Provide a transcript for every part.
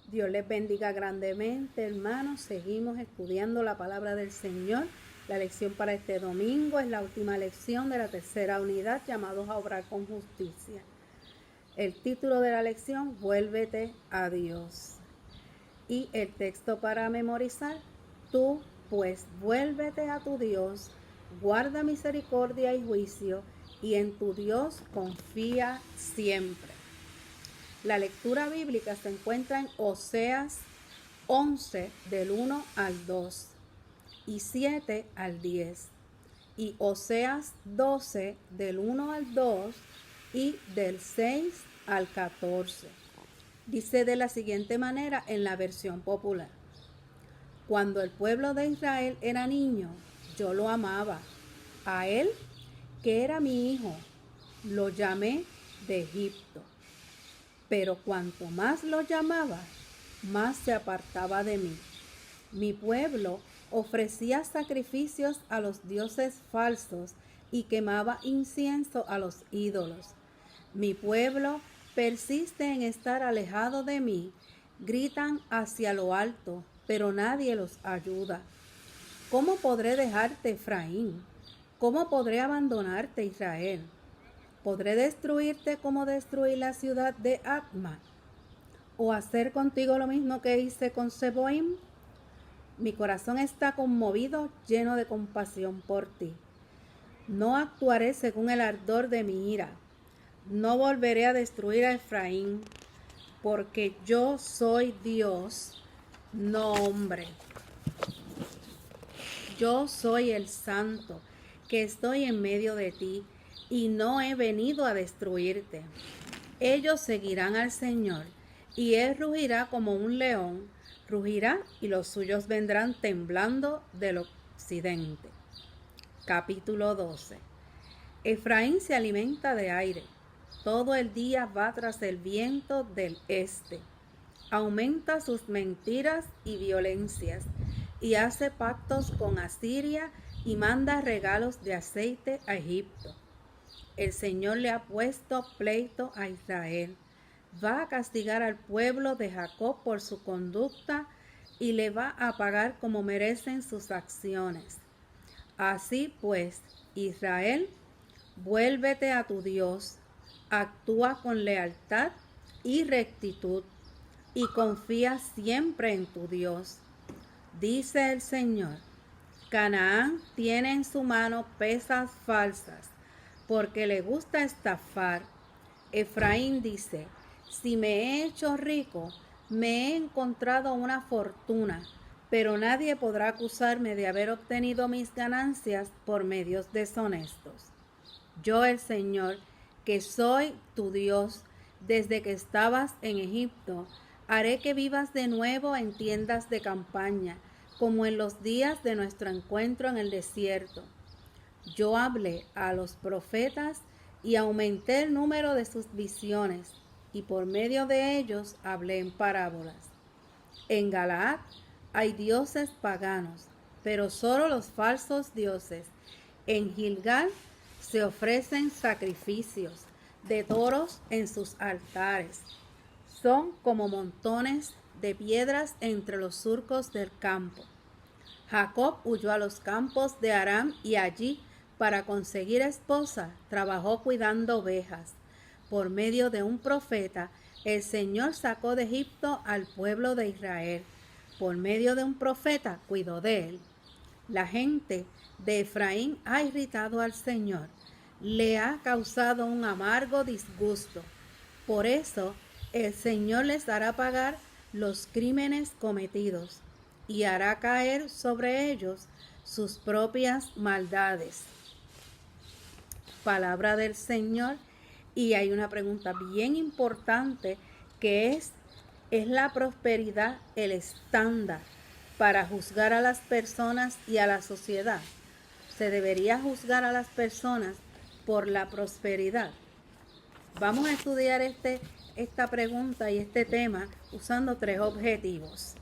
Dios les bendiga grandemente, hermanos. Seguimos estudiando la palabra del Señor. La lección para este domingo es la última lección de la tercera unidad, llamados a obrar con justicia. El título de la lección, Vuélvete a Dios. Y el texto para memorizar, tú pues vuélvete a tu Dios, guarda misericordia y juicio, y en tu Dios confía siempre. La lectura bíblica se encuentra en Oseas 11 del 1 al 2 y 7 al 10 y Oseas 12 del 1 al 2 y del 6 al 14. Dice de la siguiente manera en la versión popular: Cuando el pueblo de Israel era niño, yo lo amaba. A él, que era mi hijo, lo llamé de Egipto. Pero cuanto más lo llamaba, más se apartaba de mí. Mi pueblo ofrecía sacrificios a los dioses falsos y quemaba incienso a los ídolos. Mi pueblo persiste en estar alejado de mí. Gritan hacia lo alto, pero nadie los ayuda. ¿Cómo podré dejarte, Efraín? ¿Cómo podré abandonarte, Israel? ¿Podré destruirte como destruí la ciudad de Adma? ¿O hacer contigo lo mismo que hice con Seboim? Mi corazón está conmovido, lleno de compasión por ti. No actuaré según el ardor de mi ira. No volveré a destruir a Efraín, porque yo soy Dios, no hombre. Yo soy el Santo, que estoy en medio de ti, y no he venido a destruirte. Ellos seguirán al Señor, y él rugirá como un león, rugirá y los suyos vendrán temblando del occidente. Capítulo 12. Efraín se alimenta de aire, todo el día va tras el viento del este. Aumenta sus mentiras y violencias, y hace pactos con Asiria y manda regalos de aceite a Egipto. El Señor le ha puesto pleito a Israel. Va a castigar al pueblo de Jacob por su conducta y le va a pagar como merecen sus acciones. Así pues, Israel, vuélvete a tu Dios, actúa con lealtad y rectitud y confía siempre en tu Dios. Dice el Señor: Canaán tiene en su mano pesas falsas, porque le gusta estafar. Efraín dice: si me he hecho rico, me he encontrado una fortuna, pero nadie podrá acusarme de haber obtenido mis ganancias por medios deshonestos. Yo, el Señor, que soy tu Dios, desde que estabas en Egipto, haré que vivas de nuevo en tiendas de campaña, como en los días de nuestro encuentro en el desierto. Yo hablé a los profetas y aumenté el número de sus visiones, y por medio de ellos hablé en parábolas. En Galaad hay dioses paganos, pero solo los falsos dioses. En Gilgal se ofrecen sacrificios de toros en sus altares. Son como montones de piedras entre los surcos del campo. Jacob huyó a los campos de Aram y allí, para conseguir esposa, trabajó cuidando ovejas. Por medio de un profeta, el Señor sacó de Egipto al pueblo de Israel. Por medio de un profeta cuidó de él. La gente de Efraín ha irritado al Señor, le ha causado un amargo disgusto. Por eso el Señor les hará pagar los crímenes cometidos y hará caer sobre ellos sus propias maldades. Palabra del Señor. Y hay una pregunta bien importante que es la prosperidad el estándar para juzgar a las personas y a la sociedad? ¿Se debería juzgar a las personas por la prosperidad? Vamos a estudiar esta pregunta y este tema usando 3 objetivos.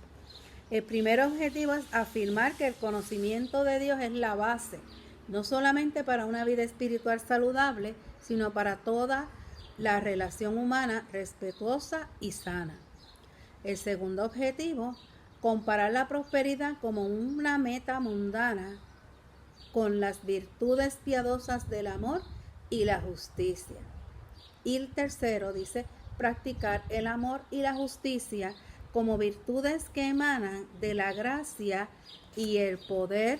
El primer objetivo es afirmar que el conocimiento de Dios es la base, no solamente para una vida espiritual saludable, sino para toda la relación humana respetuosa y sana. El segundo objetivo, comparar la prosperidad como una meta mundana con las virtudes piadosas del amor y la justicia. Y el tercero dice, practicar el amor y la justicia como virtudes que emanan de la gracia y el poder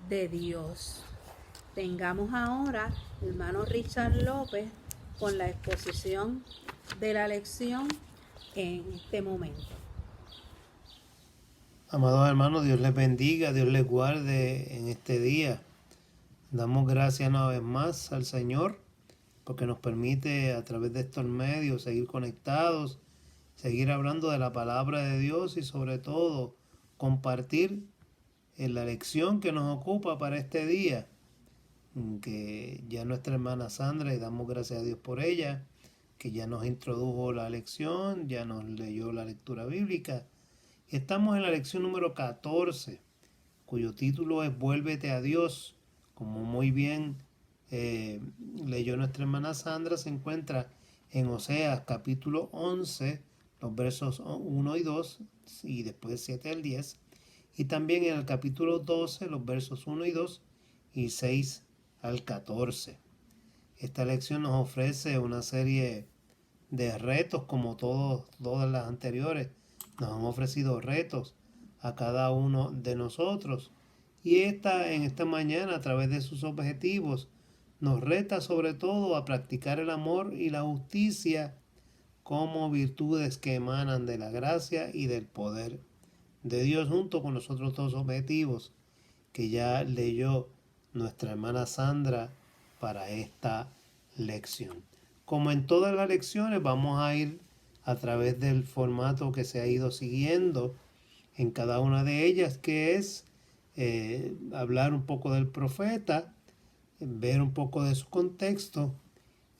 de Dios. Tengamos ahora, hermano Richard López, con la exposición de la lección en este momento. Amados hermanos, Dios les bendiga, Dios les guarde en este día. Damos gracias una vez más al Señor porque nos permite a través de estos medios seguir conectados, seguir hablando de la palabra de Dios y sobre todo compartir en la lección que nos ocupa para este día, que ya nuestra hermana Sandra, y damos gracias a Dios por ella, que ya nos introdujo la lección, ya nos leyó la lectura bíblica. Estamos en la lección número 14, cuyo título es Vuélvete a Dios. Como muy bien leyó nuestra hermana Sandra, se encuentra en Oseas capítulo 11, los versos 1 y 2, y después 7 al 10, y también en el capítulo 12, los versos 1 y 2, y 6 al 14. Esta lección nos ofrece una serie de retos, como todas las anteriores. Nos han ofrecido retos a cada uno de nosotros. Y en esta mañana, a través de sus objetivos, nos reta sobre todo a practicar el amor y la justicia como virtudes que emanan de la gracia y del poder de Dios, junto con los otros dos objetivos que ya leyó nuestra hermana Sandra para esta lección. Como en todas las lecciones, vamos a ir a través del formato que se ha ido siguiendo en cada una de ellas, que es hablar un poco del profeta, ver un poco de su contexto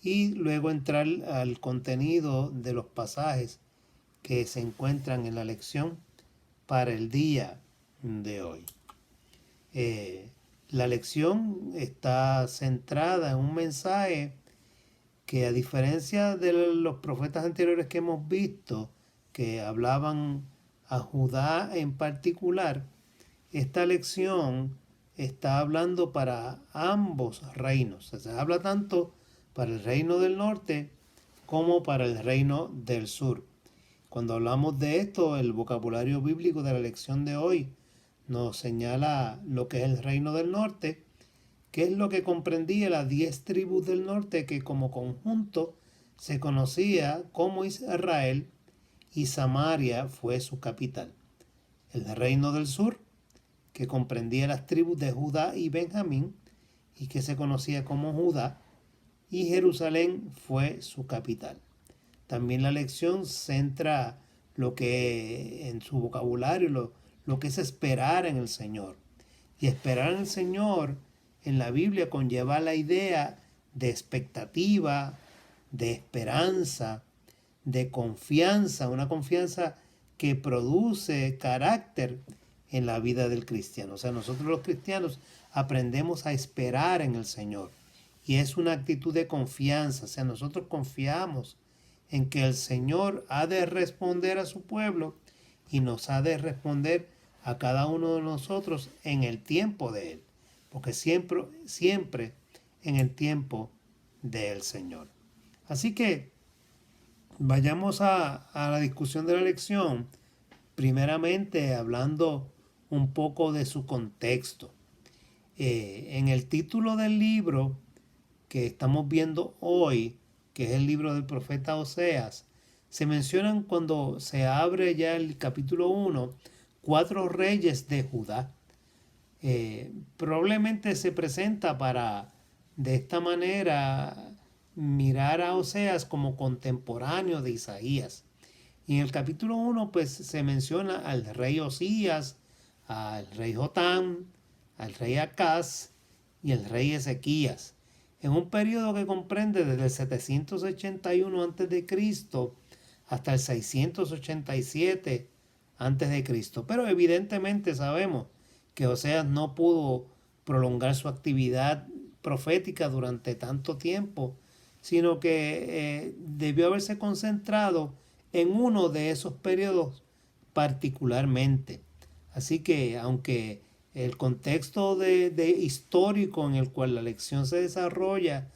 y luego entrar al contenido de los pasajes que se encuentran en la lección para el día de hoy. La lección está centrada en un mensaje que, a diferencia de los profetas anteriores que hemos visto, que hablaban a Judá en particular, esta lección está hablando para ambos reinos. O sea, se habla tanto para el reino del norte como para el reino del sur. Cuando hablamos de esto, el vocabulario bíblico de la lección de hoy nos señala lo que es el reino del norte, que es lo que comprendía las 10 tribus del norte, que como conjunto se conocía como Israel, y Samaria fue su capital. El reino del sur, que comprendía las tribus de Judá y Benjamín, y que se conocía como Judá, y Jerusalén fue su capital. También la lección centra lo que en su vocabulario, lo que es esperar en el Señor. Y esperar en el Señor en la Biblia conlleva la idea de expectativa, de esperanza, de confianza, una confianza que produce carácter en la vida del cristiano. O sea, nosotros los cristianos aprendemos a esperar en el Señor. Y es una actitud de confianza. O sea, nosotros confiamos en que el Señor ha de responder a su pueblo y nos ha de responder a cada uno de nosotros en el tiempo de Él. Porque siempre en el tiempo del Señor. Así que vayamos a la discusión de la lección, primeramente hablando un poco de su contexto. En el título del libro que estamos viendo hoy, que es el libro del profeta Oseas, se mencionan, cuando se abre ya el capítulo 1, 4 reyes de Judá. Probablemente se presenta para, de esta manera, mirar a Oseas como contemporáneo de Isaías. Y en el capítulo 1 pues se menciona al rey Osías, al rey Jotam, al rey Acaz y el rey Ezequías, en un periodo que comprende desde el 781 a.C. hasta el 687 a.C. Pero evidentemente sabemos que Oseas no pudo prolongar su actividad profética durante tanto tiempo, sino que debió haberse concentrado en uno de esos periodos particularmente. Así que aunque el contexto de histórico en el cual la lección se desarrolla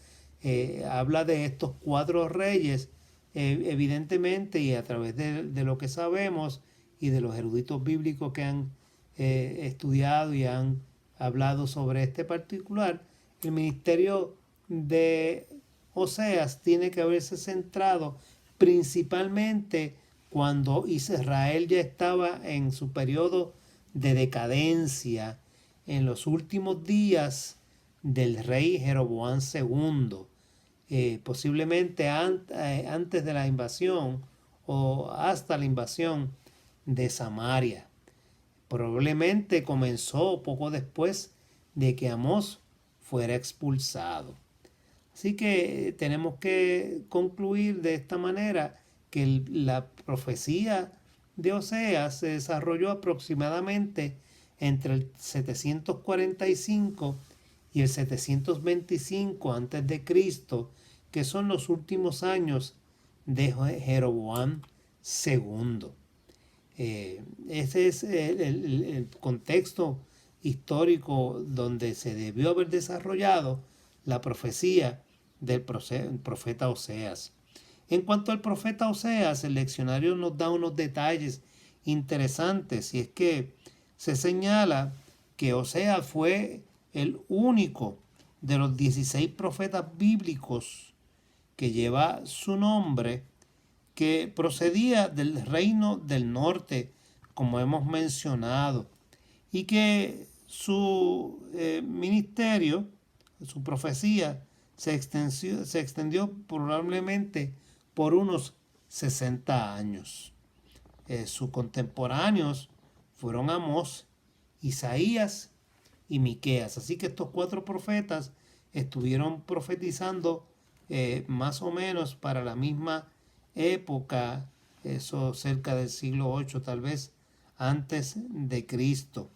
habla de estos 4 reyes, evidentemente, y a través de lo que sabemos y de los eruditos bíblicos que han estudiado y han hablado sobre este particular, el ministerio de Oseas tiene que haberse centrado principalmente cuando Israel ya estaba en su periodo de decadencia, en los últimos días del rey Jeroboam II, posiblemente antes de la invasión o hasta la invasión de Samaria. Probablemente comenzó poco después de que Amós fuera expulsado. Así que tenemos que concluir de esta manera que la profecía de Oseas se desarrolló aproximadamente entre el 745 y el 725 a.C., que son los últimos años de Jeroboam II. Ese es el contexto histórico donde se debió haber desarrollado la profecía del profeta Oseas. En cuanto al profeta Oseas, el leccionario nos da unos detalles interesantes, y es que se señala que Oseas fue el único de los 16 profetas bíblicos que lleva su nombre, que procedía del reino del norte, como hemos mencionado, y que su ministerio, su profecía, se extendió probablemente por unos 60 años. Sus contemporáneos fueron Amós, Isaías y Miqueas. Así que estos 4 profetas estuvieron profetizando más o menos para la misma época, eso cerca del siglo 8, tal vez antes de Cristo.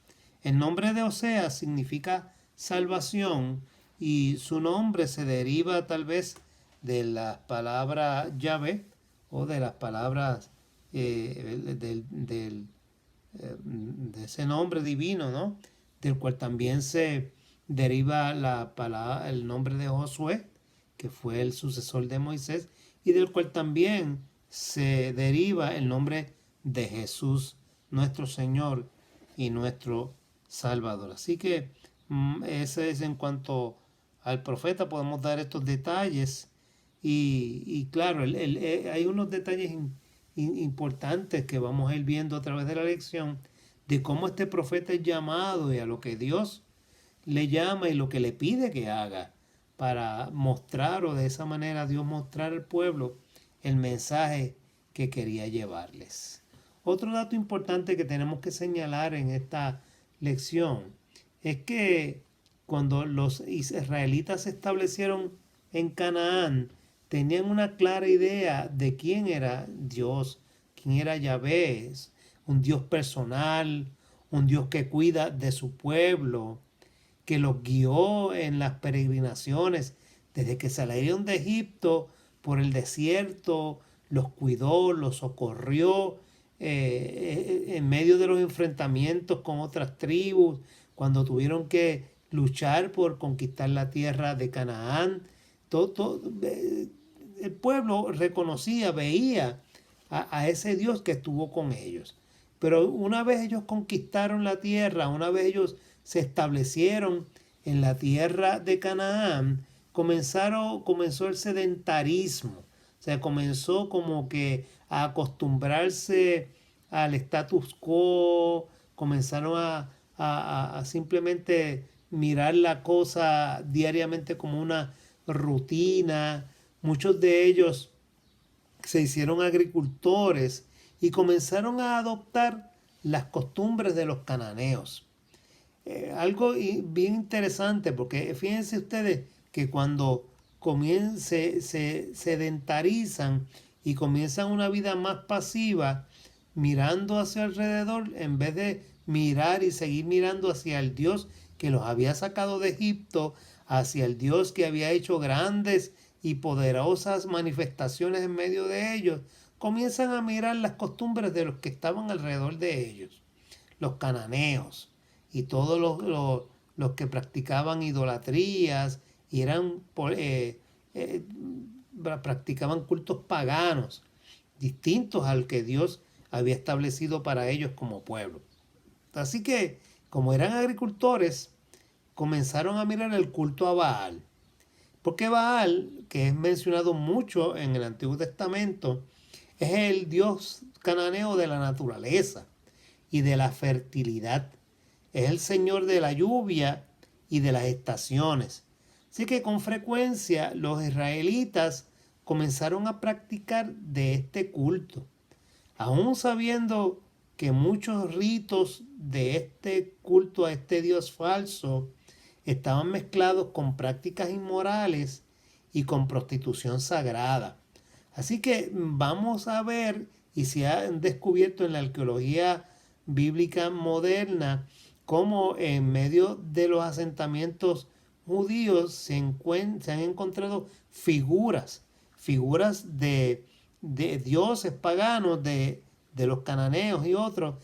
El nombre de Oseas significa salvación, y su nombre se deriva tal vez de la palabra Yahvé, o de las palabras de ese nombre divino, ¿no? Del cual también se deriva el nombre de Josué, que fue el sucesor de Moisés, y del cual también se deriva el nombre de Jesús, nuestro Señor y nuestro Salvador. Así que ese es en cuanto al profeta, podemos dar estos detalles. Y claro, hay unos detalles importantes que vamos a ir viendo a través de la lección, de cómo este profeta es llamado y a lo que Dios le llama y lo que le pide que haga, para mostrar, o de esa manera Dios mostrar al pueblo el mensaje que quería llevarles. Otro dato importante que tenemos que señalar en esta lección es que cuando los israelitas se establecieron en Canaán, tenían una clara idea de quién era Dios, quién era Yahvé, un Dios personal, un Dios que cuida de su pueblo, que los guió en las peregrinaciones desde que salieron de Egipto por el desierto, los cuidó, los socorrió en medio de los enfrentamientos con otras tribus, cuando tuvieron que luchar por conquistar la tierra de Canaán. El pueblo reconocía, veía a ese Dios que estuvo con ellos. Pero una vez ellos conquistaron la tierra, una vez ellos se establecieron en la tierra de Canaán, comenzó el sedentarismo. O sea, comenzó como que a acostumbrarse al status quo, comenzaron a simplemente mirar la cosa diariamente como una rutina. Muchos de ellos se hicieron agricultores y comenzaron a adoptar las costumbres de los cananeos. Algo bien interesante, porque fíjense ustedes que cuando se sedentarizan y comienzan una vida más pasiva, mirando hacia alrededor, en vez de mirar y seguir mirando hacia el Dios que los había sacado de Egipto, hacia el Dios que había hecho grandes y poderosas manifestaciones en medio de ellos, comienzan a mirar las costumbres de los que estaban alrededor de ellos, los cananeos y todos los que practicaban idolatrías y practicaban cultos paganos distintos al que Dios había establecido para ellos como pueblo. Así que, como eran agricultores, comenzaron a mirar el culto a Baal. Porque Baal, que es mencionado mucho en el Antiguo Testamento, es el dios cananeo de la naturaleza y de la fertilidad. Es el señor de la lluvia y de las estaciones. Así que con frecuencia los israelitas comenzaron a practicar de este culto, aún sabiendo que muchos ritos de este culto a este dios falso estaban mezclados con prácticas inmorales y con prostitución sagrada. Así que vamos a ver, y se ha descubierto en la arqueología bíblica moderna, cómo en medio de los asentamientos judíos se han encontrado figuras de dioses paganos, de los cananeos y otros,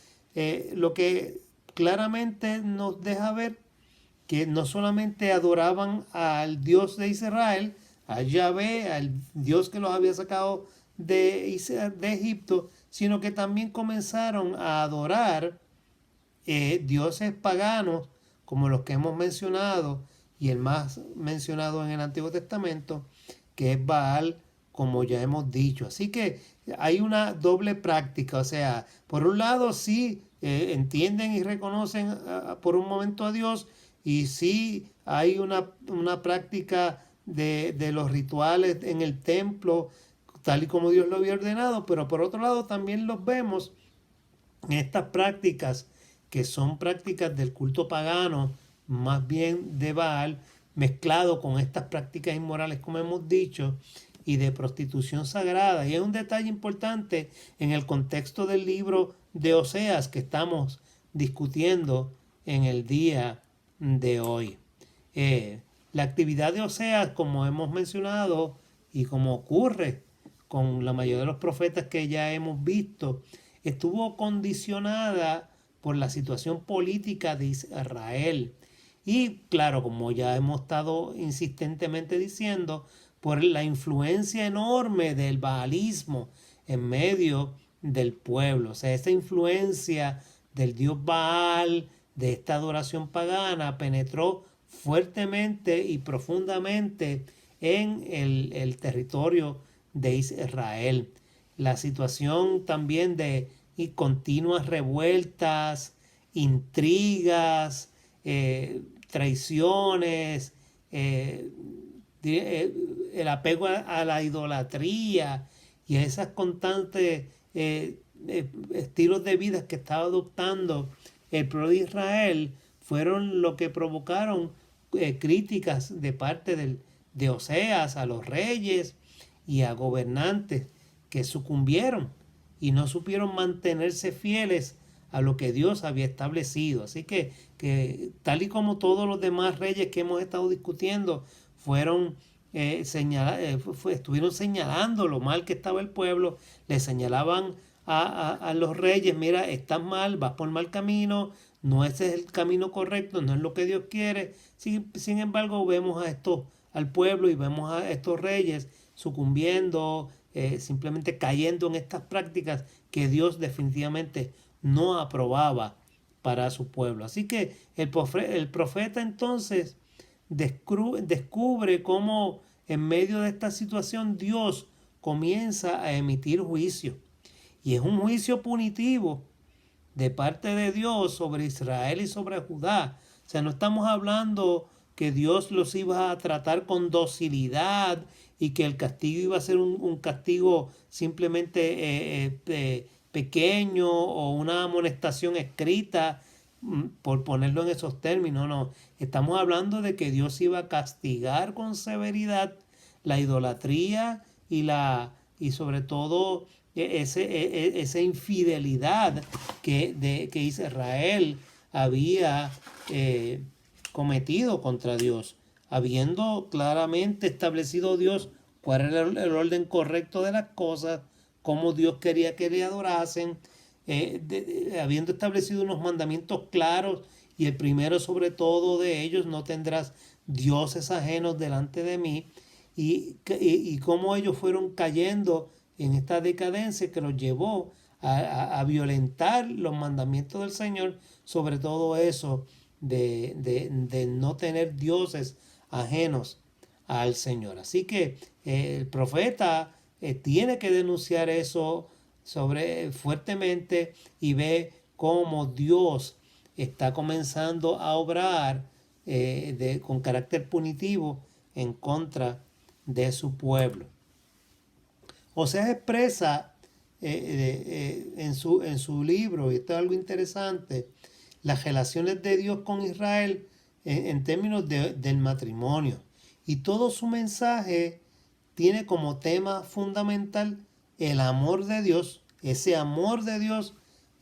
lo que claramente nos deja ver que no solamente adoraban al Dios de Israel, a Yahvé, al Dios que los había sacado de Egipto, sino que también comenzaron a adorar dioses paganos como los que hemos mencionado y el más mencionado en el Antiguo Testamento, que es Baal, como ya hemos dicho. Así que hay una doble práctica, o sea, por un lado sí entienden y reconocen por un momento a Dios, y sí hay una práctica de los rituales en el templo, tal y como Dios lo había ordenado, pero por otro lado también los vemos en estas prácticas que son prácticas del culto pagano, más bien de Baal, mezclado con estas prácticas inmorales, como hemos dicho, y de prostitución sagrada. Y es un detalle importante en el contexto del libro de Oseas que estamos discutiendo en el día de hoy. La actividad de Oseas, como hemos mencionado y como ocurre con la mayoría de los profetas que ya hemos visto, estuvo condicionada por la situación política de Israel. Y claro, como ya hemos estado insistentemente diciendo, por la influencia enorme del baalismo en medio del pueblo. O sea, esa influencia del dios Baal, de esta adoración pagana, penetró fuertemente y profundamente en el territorio de Israel. La situación también de continuas revueltas, intrigas, traiciones, el apego a la idolatría y a esas constantes estilos de vida que estaba adoptando el pueblo de Israel fueron lo que provocaron críticas de parte de Oseas a los reyes y a gobernantes que sucumbieron y no supieron mantenerse fieles a lo que Dios había establecido. Así que tal y como todos los demás reyes que hemos estado discutiendo fueron estuvieron señalando lo mal que estaba el pueblo, le señalaban a los reyes: mira, estás mal, vas por mal camino, no ese es el camino correcto, no es lo que Dios quiere. Sin embargo, vemos al pueblo y vemos a estos reyes sucumbiendo, simplemente cayendo en estas prácticas que Dios definitivamente no aprobaba para su pueblo. Así que el profeta entonces descubre cómo en medio de esta situación Dios comienza a emitir juicio. Y es un juicio punitivo de parte de Dios sobre Israel y sobre Judá. O sea, no estamos hablando que Dios los iba a tratar con docilidad y que el castigo iba a ser un castigo simplemente pequeño o una amonestación escrita, por ponerlo en esos términos. No, estamos hablando de que Dios iba a castigar con severidad la idolatría y sobre todo esa infidelidad que Israel había cometido contra Dios, habiendo claramente establecido Dios cuál era el orden correcto de las cosas, cómo Dios quería que le adorasen, habiendo establecido unos mandamientos claros, y el primero sobre todo de ellos: no tendrás dioses ajenos delante de mí, y cómo ellos fueron cayendo en esta decadencia que los llevó a violentar los mandamientos del Señor, sobre todo eso de no tener dioses ajenos al Señor. Así que el profeta tiene que denunciar eso fuertemente, y ve cómo Dios está comenzando a obrar con carácter punitivo en contra de su pueblo. Oseas expresa en su libro, y esto es algo interesante, las relaciones de Dios con Israel en términos del matrimonio. Y todo su mensaje tiene como tema fundamental el amor de Dios, ese amor de Dios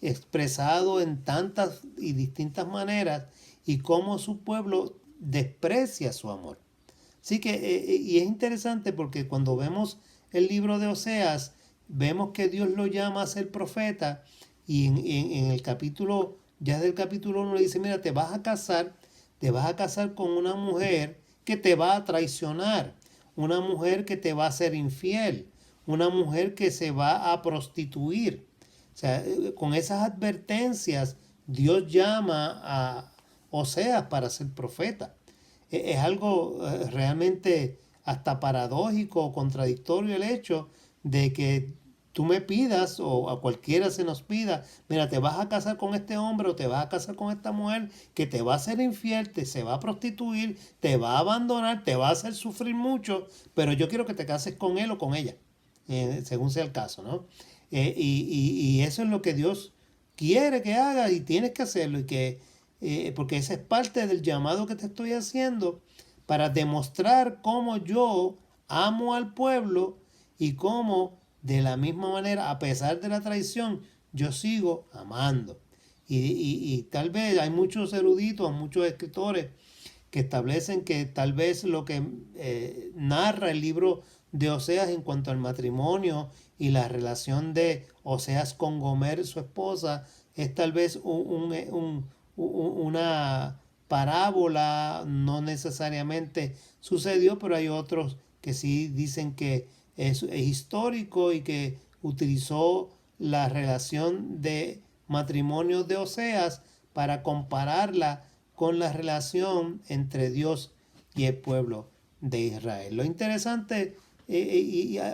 expresado en tantas y distintas maneras, y cómo su pueblo desprecia su amor. Así que, y es interesante porque cuando vemos el libro de Oseas, vemos que Dios lo llama a ser profeta, y en el capítulo, ya del capítulo 1 le dice: mira, te vas a casar con una mujer que te va a traicionar, una mujer que te va a ser infiel, una mujer que se va a prostituir. O sea, con esas advertencias Dios llama a Oseas para ser profeta. Es algo realmente hasta paradójico o contradictorio el hecho de que tú me pidas, o a cualquiera se nos pida: mira, te vas a casar con este hombre o te vas a casar con esta mujer que te va a ser infiel, se va a prostituir, te va a abandonar, te va a hacer sufrir mucho, pero yo quiero que te cases con él o con ella, según sea el caso, ¿no? Y eso es lo que Dios quiere que hagas, y tienes que hacerlo, porque esa es parte del llamado que te estoy haciendo, para demostrar cómo yo amo al pueblo, y cómo de la misma manera, a pesar de la traición, yo sigo amando. Y tal vez hay muchos eruditos, muchos escritores que establecen que tal vez lo que narra el libro de Oseas en cuanto al matrimonio y la relación de Oseas con Gomer, su esposa, es tal vez una parábola, no necesariamente sucedió, pero hay otros que sí dicen que es histórico, y que utilizó la relación de matrimonio de Oseas para compararla con la relación entre Dios y el pueblo de Israel. Lo interesante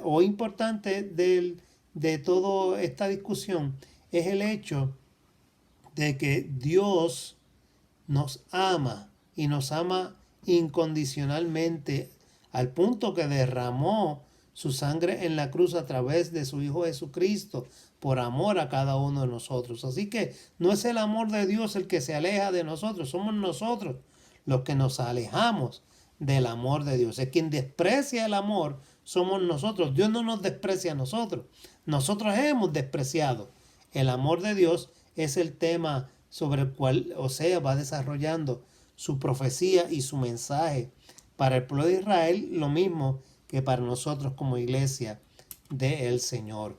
o importante de toda esta discusión es el hecho de que Dios nos ama, y nos ama incondicionalmente, al punto que derramó su sangre en la cruz a través de su Hijo Jesucristo, por amor a cada uno de nosotros. Así que no es el amor de Dios el que se aleja de nosotros, somos nosotros los que nos alejamos del amor de Dios. Es quien desprecia el amor, somos nosotros. Dios no nos desprecia a nosotros, nosotros hemos despreciado el amor de Dios. Es el tema sobre el cual Oseas va desarrollando su profecía y su mensaje para el pueblo de Israel, lo mismo que para nosotros como iglesia del Señor.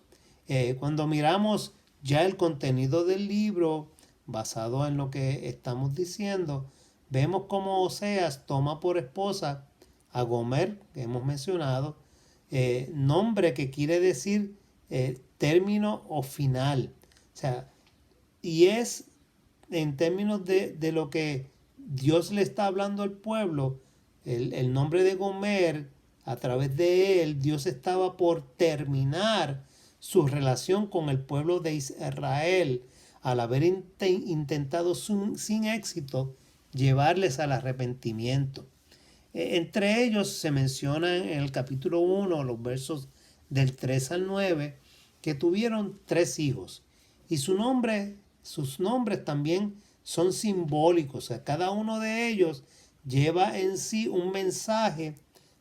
Cuando miramos ya el contenido del libro, basado en lo que estamos diciendo, vemos cómo Oseas toma por esposa a Gomer, que hemos mencionado, nombre que quiere decir término o final. O sea, y es en términos de lo que Dios le está hablando al pueblo, el nombre de Gomer, a través de él, Dios estaba por terminar su relación con el pueblo de Israel, al haber intentado sin éxito llevarles al arrepentimiento. Entre ellos se menciona en el capítulo 1, los versos del 3 al 9, que tuvieron 3 hijos, y sus nombres también son simbólicos. O sea, cada uno de ellos lleva en sí un mensaje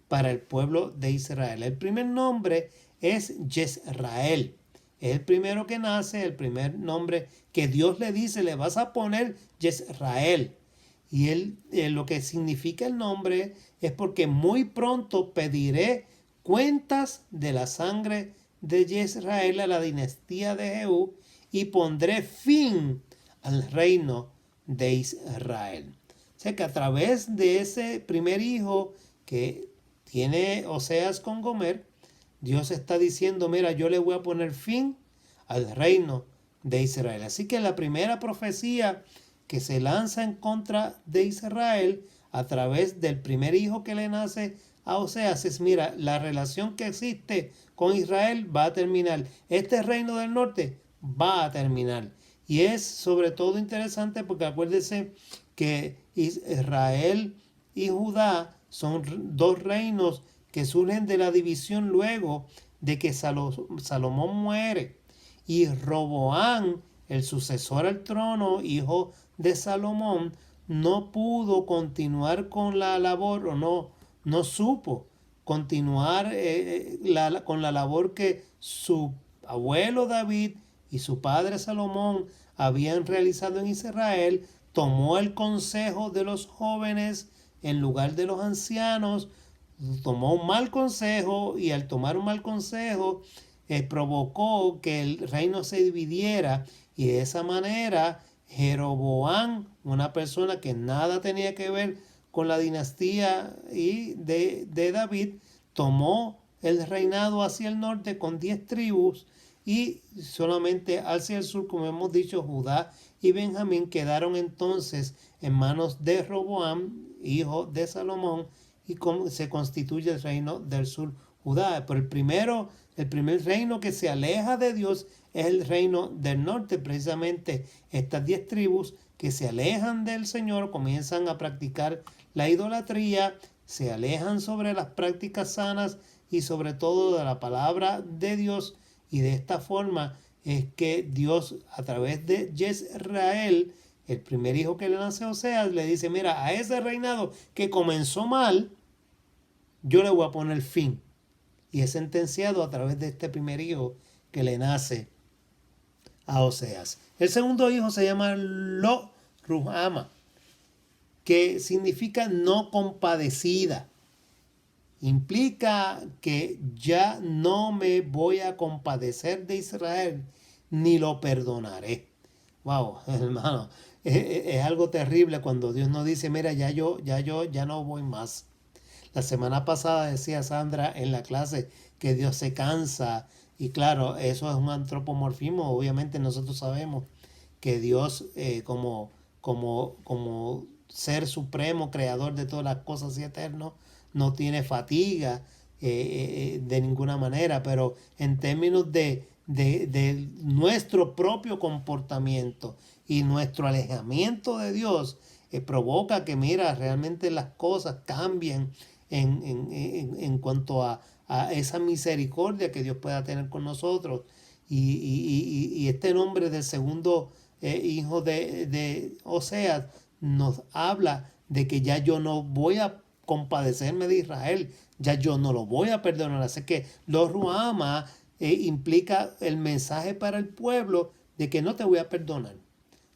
para el pueblo de Israel. El primer nombre es Jezrael. Es el primero que nace, el primer nombre que Dios le dice: le vas a poner Jezrael. Y lo que significa el nombre es porque muy pronto pediré cuentas de la sangre de Israel a la dinastía de Jehú y pondré fin al reino de Israel. O sea que a través de ese primer hijo que tiene Oseas con Gomer, Dios está diciendo, mira, yo le voy a poner fin al reino de Israel. Así que la primera profecía que se lanza en contra de Israel a través del primer hijo que le nace a Oseas es, mira, la relación que existe con Israel va a terminar. Este reino del norte va a terminar. Y es sobre todo interesante porque acuérdense que Israel y Judá son dos reinos que surgen de la división luego de que Salomón muere. Y Roboán, el sucesor al trono, hijo de Salomón, no pudo continuar con la labor o no supo continuar con la labor que su abuelo David y su padre Salomón habían realizado en Israel. Tomó el consejo de los jóvenes en lugar de los ancianos, tomó un mal consejo y al tomar un mal consejo provocó que el reino se dividiera y de esa manera Jeroboam, una persona que nada tenía que ver con la dinastía de David, tomó el reinado hacia el norte con 10 tribus y solamente hacia el sur, como hemos dicho, Judá y Benjamín quedaron entonces en manos de Roboam, hijo de Salomón, y se constituye el reino del sur, Judá. Pero el primer reino que se aleja de Dios es el reino del norte. Precisamente estas 10 tribus que se alejan del Señor comienzan a practicar la idolatría, se alejan sobre las prácticas sanas y sobre todo de la palabra de Dios. Y de esta forma es que Dios, a través de Jezreel, el primer hijo que le nace a Oseas, le dice, mira, a ese reinado que comenzó mal, yo le voy a poner fin. Y es sentenciado a través de este primer hijo que le nace a Oseas. El segundo hijo se llama Lo-Ruhama, que significa no compadecida. Implica que ya no me voy a compadecer de Israel, ni lo perdonaré. Wow, hermano, es algo terrible cuando Dios nos dice, mira, ya no voy más. La semana pasada decía Sandra en la clase que Dios se cansa y claro, eso es un antropomorfismo. Obviamente nosotros sabemos que Dios como ser supremo, creador de todas las cosas y eterno, no tiene fatiga de ninguna manera, pero en términos de nuestro propio comportamiento y nuestro alejamiento de Dios, provoca que, mira, realmente las cosas cambien en cuanto a esa misericordia que Dios pueda tener con nosotros. Y este nombre del segundo hijo de Oseas nos habla de que ya yo no voy a compadecerme de Israel, ya yo no lo voy a perdonar. Así que los Ruhama implica el mensaje para el pueblo de que no te voy a perdonar. O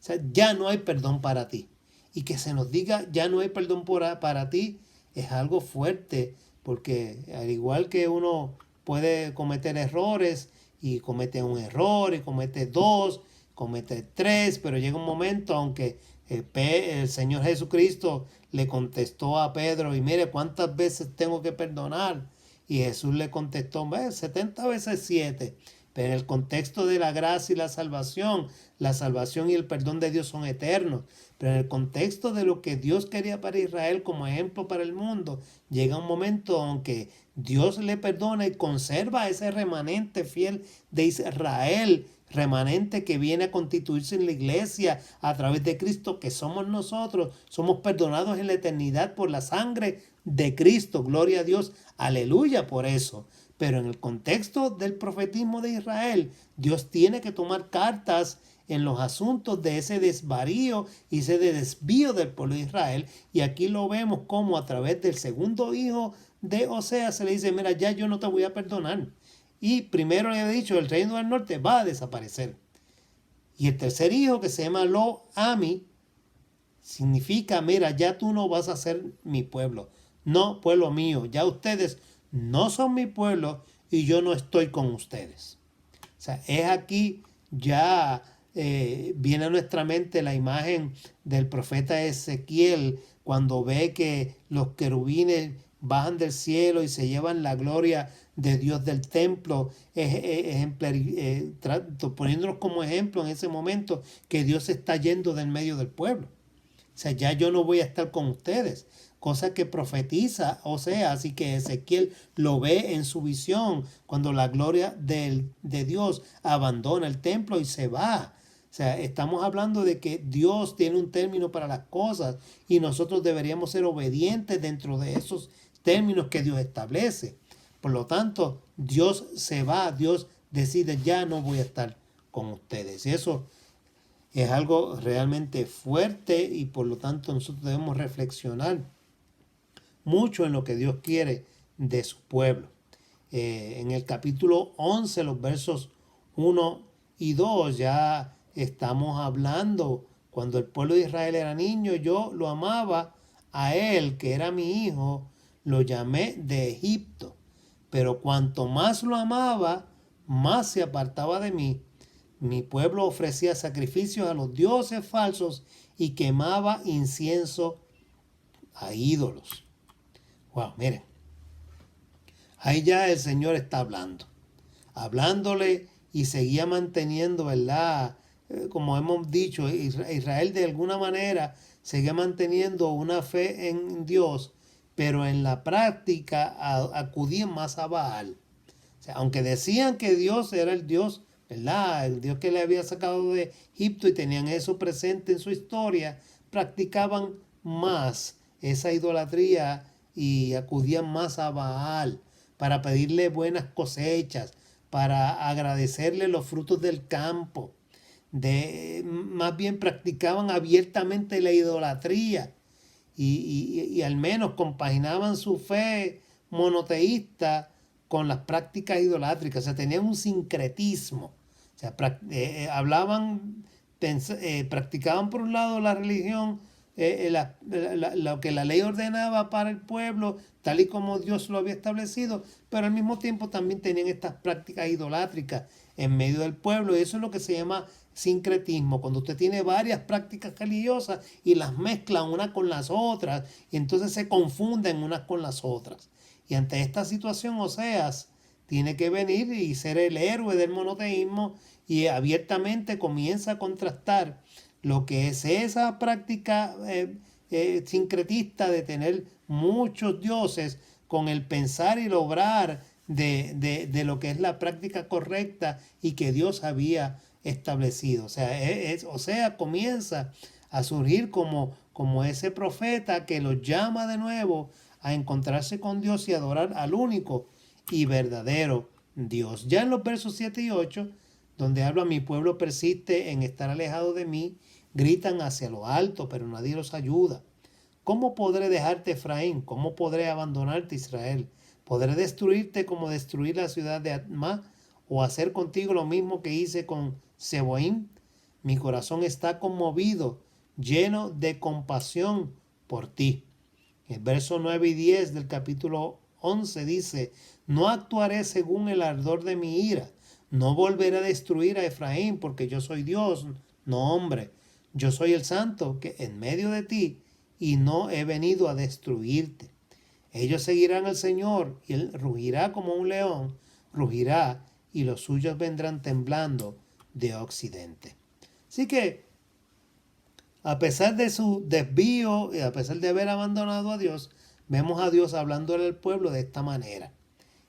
sea, ya no hay perdón para ti. Y que se nos diga ya no hay perdón para ti es algo fuerte, porque al igual que uno puede cometer errores y comete un error y comete dos, comete tres, pero llega un momento, aunque el Señor Jesucristo le contestó a Pedro, y mire cuántas veces tengo que perdonar, y Jesús le contestó 70 veces 7. Pero en el contexto de la gracia y la salvación y el perdón de Dios son eternos. Pero en el contexto de lo que Dios quería para Israel como ejemplo para el mundo, llega un momento en que Dios le perdona y conserva ese remanente fiel de Israel, remanente que viene a constituirse en la iglesia a través de Cristo, que somos nosotros. Somos perdonados en la eternidad por la sangre de Cristo. Gloria a Dios. Aleluya por eso. Pero en el contexto del profetismo de Israel, Dios tiene que tomar cartas en los asuntos de ese desvarío y ese desvío del pueblo de Israel. Y aquí lo vemos como a través del segundo hijo de Oseas se le dice, mira, ya yo no te voy a perdonar. Y primero le he dicho, el reino del norte va a desaparecer. Y el tercer hijo, que se llama Lo-Ami, significa, mira, ya tú no vas a ser mi pueblo. No, pueblo mío, ya ustedes no son mi pueblo y yo no estoy con ustedes. O sea, es aquí ya viene a nuestra mente la imagen del profeta Ezequiel cuando ve que los querubines bajan del cielo y se llevan la gloria de Dios del templo, poniéndonos como ejemplo en ese momento que Dios se está yendo del medio del pueblo. O sea, ya yo no voy a estar con ustedes. Cosa que profetiza Oseas, así que Ezequiel lo ve en su visión cuando la gloria de Dios abandona el templo y se va. O sea, estamos hablando de que Dios tiene un término para las cosas y nosotros deberíamos ser obedientes dentro de esos términos que Dios establece. Por lo tanto, Dios se va, Dios decide, ya no voy a estar con ustedes. Y eso es algo realmente fuerte y por lo tanto nosotros debemos reflexionar mucho en lo que Dios quiere de su pueblo. En el capítulo 11, los versos 1 y 2, ya estamos hablando, cuando el pueblo de Israel era niño, yo lo amaba a él, que era mi hijo, lo llamé de Egipto. Pero cuanto más lo amaba, más se apartaba de mí. Mi pueblo ofrecía sacrificios a los dioses falsos y quemaba incienso a ídolos. Wow, miren, ahí ya el Señor está hablándole y seguía manteniendo, ¿verdad? Como hemos dicho, Israel de alguna manera seguía manteniendo una fe en Dios, pero en la práctica acudían más a Baal. O sea, aunque decían que Dios era el Dios, ¿verdad? El Dios que le había sacado de Egipto y tenían eso presente en su historia, practicaban más esa idolatría y acudían más a Baal para pedirle buenas cosechas, para agradecerle los frutos del campo. Más bien practicaban abiertamente la idolatría y al menos compaginaban su fe monoteísta con las prácticas idolátricas. O sea, tenían un sincretismo. O sea, practicaban por un lado la religión, lo que la ley ordenaba para el pueblo, tal y como Dios lo había establecido, pero al mismo tiempo también tenían estas prácticas idolátricas en medio del pueblo, y eso es lo que se llama sincretismo, cuando usted tiene varias prácticas religiosas y las mezcla unas con las otras, y entonces se confunden unas con las otras. Y ante esta situación, Oseas tiene que venir y ser el héroe del monoteísmo y abiertamente comienza a contrastar lo que es esa práctica sincretista de tener muchos dioses con el pensar y el obrar de lo que es la práctica correcta y que Dios había establecido. O sea, comienza a surgir como ese profeta que los llama de nuevo a encontrarse con Dios y adorar al único y verdadero Dios. Ya en los versos 7 y 8, donde habla mi pueblo persiste en estar alejado de mí, gritan hacia lo alto, pero nadie los ayuda. ¿Cómo podré dejarte, Efraín? ¿Cómo podré abandonarte, Israel? ¿Podré destruirte como destruir la ciudad de Admá? ¿O hacer contigo lo mismo que hice con Seboim? Mi corazón está conmovido, lleno de compasión por ti. El verso 9 y 10 del capítulo 11 dice, no actuaré según el ardor de mi ira, no volveré a destruir a Efraín, porque yo soy Dios, no hombre. Yo soy el santo que en medio de ti, y no he venido a destruirte. Ellos seguirán al Señor, y él rugirá como un león, rugirá, y los suyos vendrán temblando de occidente. Así que, a pesar de su desvío y a pesar de haber abandonado a Dios, vemos a Dios hablándole al pueblo de esta manera.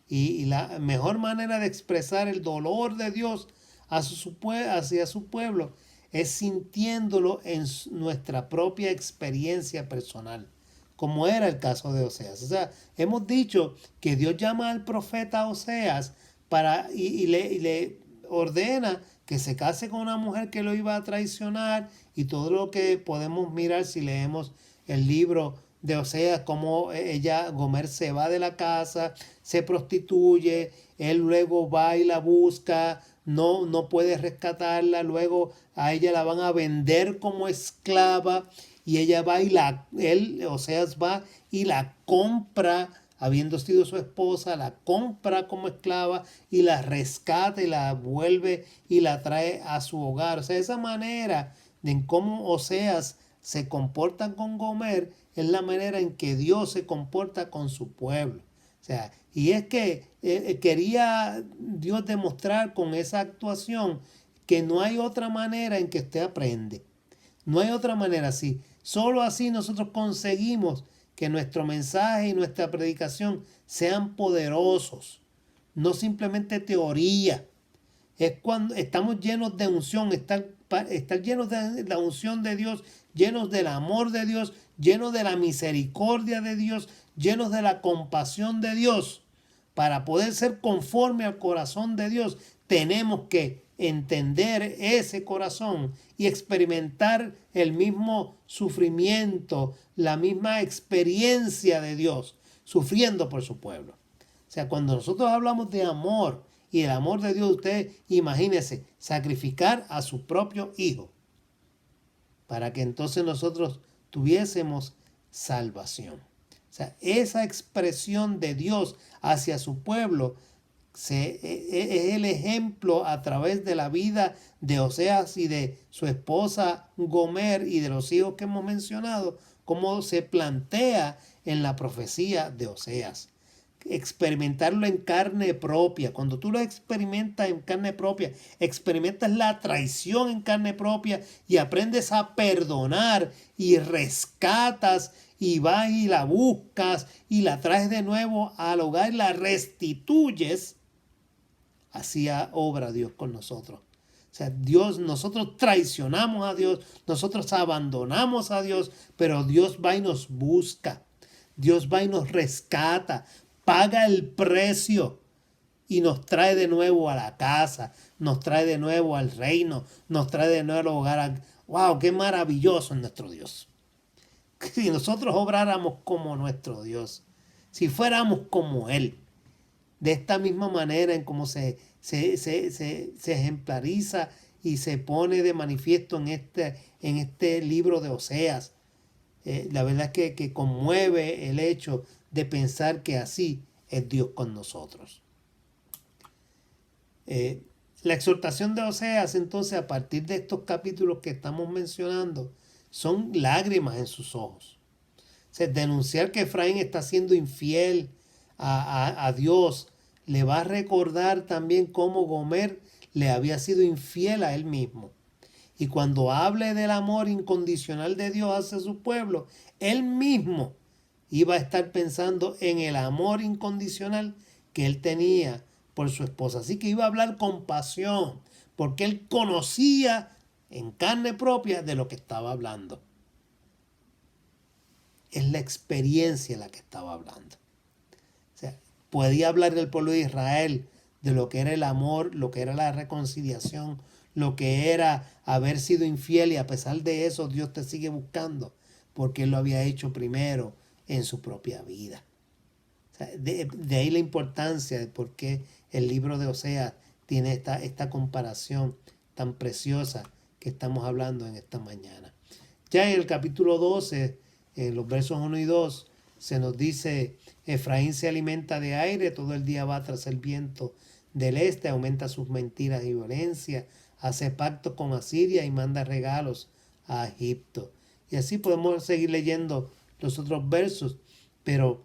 Y la mejor manera de expresar el dolor de Dios hacia su pueblo es sintiéndolo en nuestra propia experiencia personal, como era el caso de Oseas. O sea, hemos dicho que Dios llama al profeta Oseas y le ordena que se case con una mujer que lo iba a traicionar y todo lo que podemos mirar si leemos el libro de Oseas, como Gomer se va de la casa, se prostituye, él luego va y la busca, no puede rescatarla, luego a ella la van a vender como esclava y ella va Oseas va y la compra habiendo sido su esposa, la compra como esclava y la rescata y la vuelve y la trae a su hogar. O sea, esa manera de en cómo Oseas se comporta con Gomer es la manera en que Dios se comporta con su pueblo. O sea, y es que quería Dios demostrar con esa actuación que no hay otra manera en que usted aprende. No hay otra manera así. Solo así nosotros conseguimos que nuestro mensaje y nuestra predicación sean poderosos. No simplemente teoría. Es cuando estamos llenos de unción, estar llenos de la unción de Dios, llenos del amor de Dios, llenos de la misericordia de Dios, llenos de la compasión de Dios. Para poder ser conforme al corazón de Dios, tenemos que entender ese corazón y experimentar el mismo sufrimiento, la misma experiencia de Dios, sufriendo por su pueblo. O sea, cuando nosotros hablamos de amor y el amor de Dios, usted imagínese sacrificar a su propio hijo para que entonces nosotros tuviésemos salvación. O sea, esa expresión de Dios hacia su pueblo es el ejemplo a través de la vida de Oseas y de su esposa Gomer y de los hijos que hemos mencionado, cómo se plantea en la profecía de Oseas. Experimentarlo en carne propia. Cuando tú lo experimentas en carne propia, experimentas la traición en carne propia y aprendes a perdonar y rescatas y vas y la buscas y la traes de nuevo al hogar y la restituyes. Así obra Dios con nosotros. O sea, nosotros traicionamos a Dios, nosotros abandonamos a Dios, pero Dios va y nos busca. Dios va y nos rescata, paga el precio y nos trae de nuevo a la casa, nos trae de nuevo al reino, nos trae de nuevo al hogar. ¡Wow! ¡Qué maravilloso es nuestro Dios! Si nosotros obráramos como nuestro Dios, si fuéramos como Él, de esta misma manera en cómo se ejemplariza y se pone de manifiesto en este libro de Oseas. La verdad es que conmueve el hecho de pensar que así es Dios con nosotros. La exhortación de Oseas, entonces, a partir de estos capítulos que estamos mencionando, son lágrimas en sus ojos. O sea, denunciar que Efraín está siendo infiel a Dios le va a recordar también cómo Gomer le había sido infiel a él mismo. Y cuando hable del amor incondicional de Dios hacia su pueblo, él mismo iba a estar pensando en el amor incondicional que él tenía por su esposa. Así que iba a hablar con pasión, porque él conocía en carne propia de lo que estaba hablando. Es la experiencia la que estaba hablando. O sea, podía hablar del pueblo de Israel, de lo que era el amor, lo que era la reconciliación, lo que era haber sido infiel, y a pesar de eso Dios te sigue buscando porque Él lo había hecho primero en su propia vida. O sea, de ahí la importancia de por qué el libro de Oseas tiene esta comparación tan preciosa que estamos hablando en esta mañana. Ya en el capítulo 12, en los versos 1 y 2, se nos dice: Efraín se alimenta de aire, todo el día va tras el viento del este, aumenta sus mentiras y violencia, hace pacto con Asiria y manda regalos a Egipto. Y así podemos seguir leyendo los otros versos, pero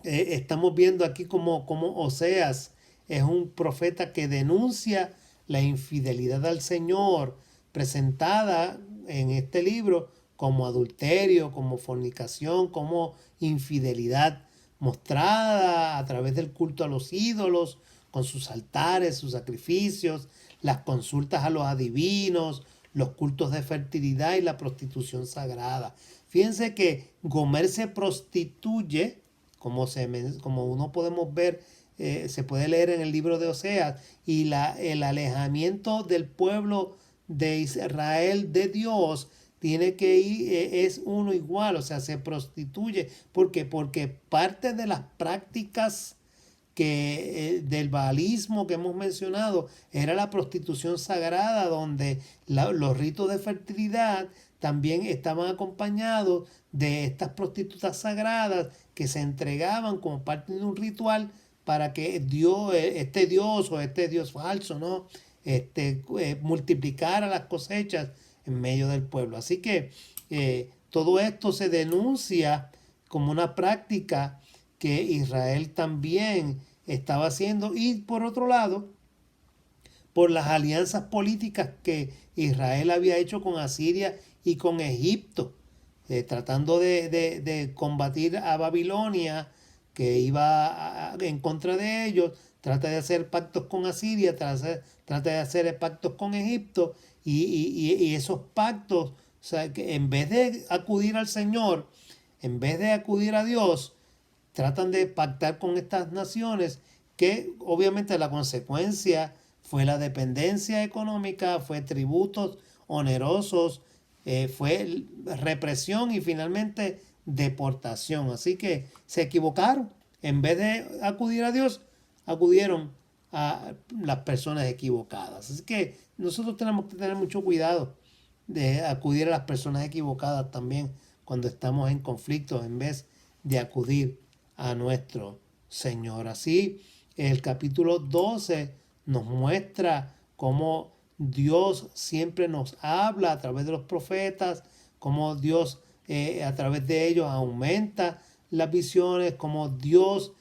estamos viendo aquí como Oseas es un profeta que denuncia la infidelidad al Señor, presentada en este libro como adulterio, como fornicación, como infidelidad, mostrada a través del culto a los ídolos, con sus altares, sus sacrificios, las consultas a los adivinos, los cultos de fertilidad y la prostitución sagrada. Fíjense que Gomer se prostituye, como uno podemos ver, se puede leer en el libro de Oseas, y el alejamiento del pueblo de Israel de Dios tiene que ir, es uno igual, o sea, se prostituye. ¿Por qué? Porque parte de las prácticas del baalismo que hemos mencionado era la prostitución sagrada, donde los ritos de fertilidad también estaban acompañados de estas prostitutas sagradas que se entregaban como parte de un ritual para que Dios, este Dios o este Dios falso, ¿no? Multiplicara las cosechas en medio del pueblo. Así que todo esto se denuncia como una práctica que Israel también estaba haciendo, y por otro lado, por las alianzas políticas que Israel había hecho con Asiria y con Egipto, tratando de combatir a Babilonia, que iba en contra de ellos, trata de hacer pactos con Asiria, trata de hacer pactos con Egipto, y esos pactos, o sea, que en vez de acudir al Señor, en vez de acudir a Dios, tratan de pactar con estas naciones, que obviamente la consecuencia fue la dependencia económica, fue tributos onerosos, fue represión y finalmente deportación. Así que se equivocaron. En vez de acudir a Dios, acudieron a las personas equivocadas. Así que nosotros tenemos que tener mucho cuidado de acudir a las personas equivocadas también cuando estamos en conflicto, en vez de acudir a nuestro Señor. Así, el capítulo 12 nos muestra cómo Dios siempre nos habla a través de los profetas, cómo Dios a través de ellos aumenta las visiones, cómo Dios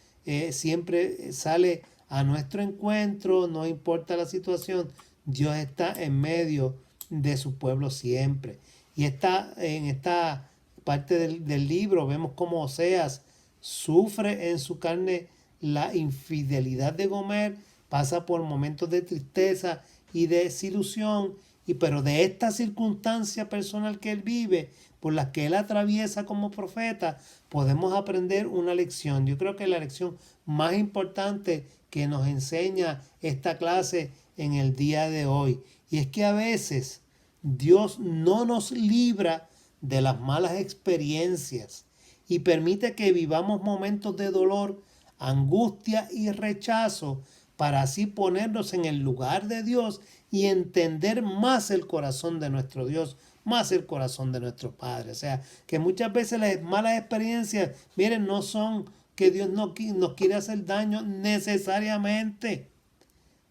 siempre sale a nuestro encuentro, no importa la situación, Dios está en medio de su pueblo siempre. Y en esta parte del libro vemos cómo Oseas sufre en su carne la infidelidad de Gomer, pasa por momentos de tristeza y de desilusión, pero de esta circunstancia personal que él vive, por las que él atraviesa como profeta, podemos aprender una lección. Yo creo que la lección más importante que nos enseña esta clase en el día de hoy, y es que a veces Dios no nos libra de las malas experiencias y permite que vivamos momentos de dolor, angustia y rechazo, para así ponernos en el lugar de Dios y entender más el corazón de nuestro Dios, más el corazón de nuestro Padre. O sea, que muchas veces las malas experiencias, miren, no son que Dios nos quiere hacer daño necesariamente.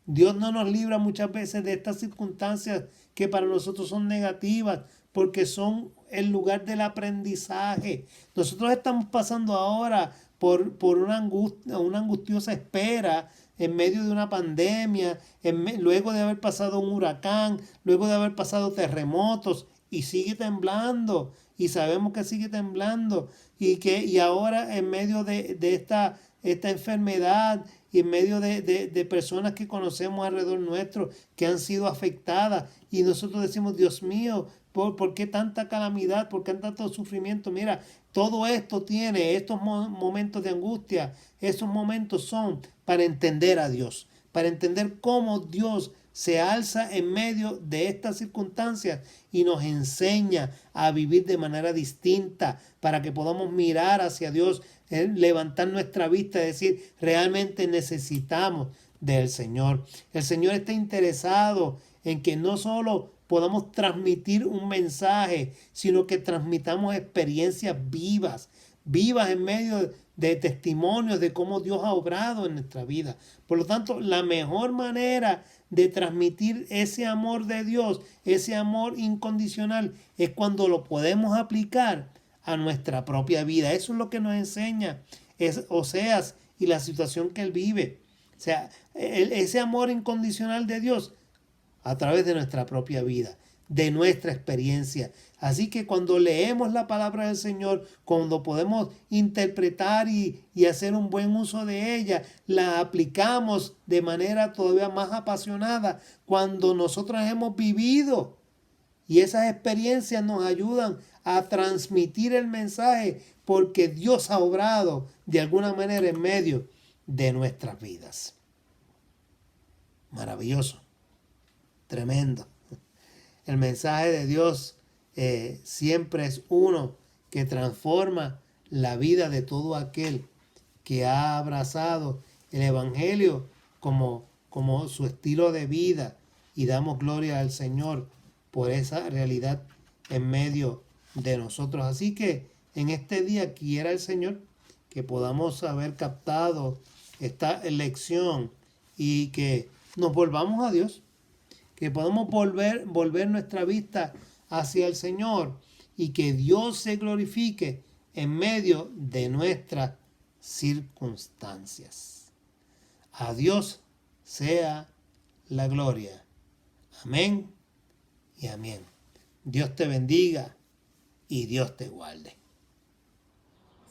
Dios no nos libra muchas veces de estas circunstancias que para nosotros son negativas, porque son el lugar del aprendizaje. Nosotros estamos pasando ahora por una angustiosa espera en medio de una pandemia, luego de haber pasado un huracán, luego de haber pasado terremotos, y sigue temblando, y sabemos que sigue temblando, y ahora en medio de esta enfermedad, y en medio de personas que conocemos alrededor nuestro que han sido afectadas, y nosotros decimos, Dios mío, ¿por qué tanta calamidad? ¿Por qué tanto sufrimiento? Mira, todo esto tiene estos momentos de angustia. Esos momentos son para entender a Dios, para entender cómo Dios se alza en medio de estas circunstancias y nos enseña a vivir de manera distinta, para que podamos mirar hacia Dios, levantar nuestra vista y decir, realmente necesitamos del Señor. El Señor está interesado en que no solo podamos transmitir un mensaje, sino que transmitamos experiencias vivas en medio de testimonios de cómo Dios ha obrado en nuestra vida. Por lo tanto, la mejor manera de transmitir ese amor de Dios, ese amor incondicional, es cuando lo podemos aplicar a nuestra propia vida. Eso es lo que nos enseña Oseas y la situación que él vive. O sea, ese amor incondicional de Dios a través de nuestra propia vida, de nuestra experiencia. Así que cuando leemos la palabra del Señor, cuando podemos interpretar y hacer un buen uso de ella, la aplicamos de manera todavía más apasionada cuando nosotros hemos vivido. Y esas experiencias nos ayudan a transmitir el mensaje, porque Dios ha obrado de alguna manera en medio de nuestras vidas. Maravilloso. Tremendo. El mensaje de Dios siempre es uno que transforma la vida de todo aquel que ha abrazado el Evangelio como su estilo de vida, y damos gloria al Señor por esa realidad en medio de nosotros. Así que en este día quiera el Señor que podamos haber captado esta lección y que nos volvamos a Dios, que podamos volver nuestra vista hacia el Señor y que Dios se glorifique en medio de nuestras circunstancias. A Dios sea la gloria. Amén y amén. Dios te bendiga y Dios te guarde.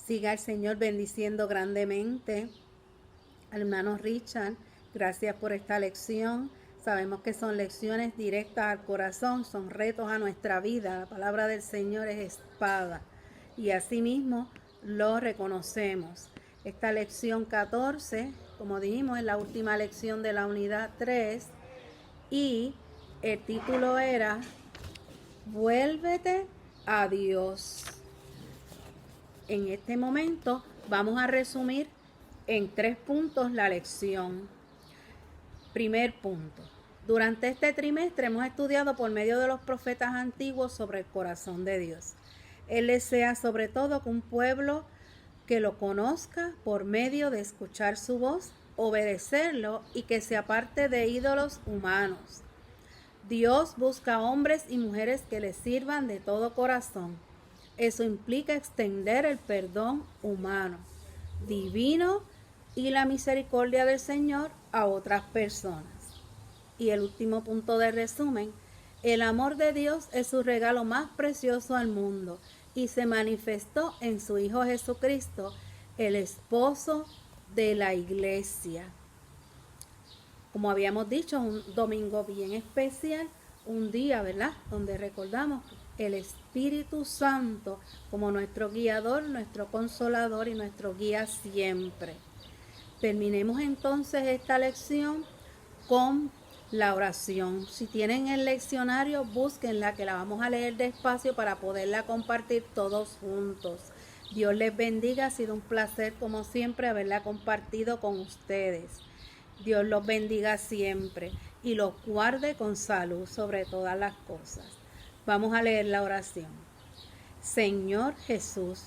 Siga el Señor bendiciendo grandemente al hermano Richard. Gracias por esta lección. Sabemos que son lecciones directas al corazón, son retos a nuestra vida. La palabra del Señor es espada y asimismo lo reconocemos. Esta lección 14, como dijimos, es la última lección de la unidad 3 y el título era Vuélvete a Dios. En este momento vamos a resumir en 3 puntos la lección. Primer punto. Durante este trimestre hemos estudiado por medio de los profetas antiguos sobre el corazón de Dios. Él desea sobre todo que un pueblo que lo conozca por medio de escuchar su voz, obedecerlo y que se aparte de ídolos humanos. Dios busca hombres y mujeres que le sirvan de todo corazón. Eso implica extender el perdón humano, divino y la misericordia del Señor a otras personas. Y el último punto de resumen, el amor de Dios es su regalo más precioso al mundo y se manifestó en su Hijo Jesucristo, el esposo de la iglesia. Como habíamos dicho, un domingo bien especial, un día, ¿verdad?, donde recordamos el Espíritu Santo como nuestro guiador, nuestro consolador y nuestro guía siempre. Terminemos entonces esta lección con la oración. Si tienen el leccionario, búsquenla, que la vamos a leer despacio para poderla compartir todos juntos. Dios les bendiga, ha sido un placer como siempre haberla compartido con ustedes. Dios los bendiga siempre y los guarde con salud sobre todas las cosas. Vamos a leer la oración. Señor Jesús,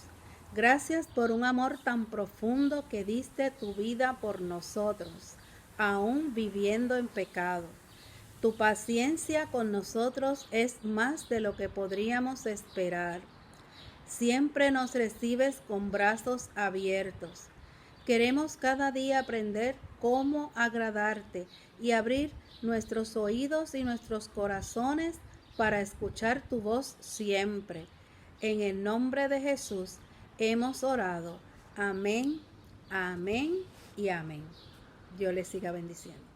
gracias por un amor tan profundo que diste tu vida por nosotros, aún viviendo en pecado. Tu paciencia con nosotros es más de lo que podríamos esperar. Siempre nos recibes con brazos abiertos. Queremos cada día aprender cómo agradarte y abrir nuestros oídos y nuestros corazones para escuchar tu voz siempre. En el nombre de Jesús hemos orado. Amén, amén y amén. Dios les siga bendiciendo.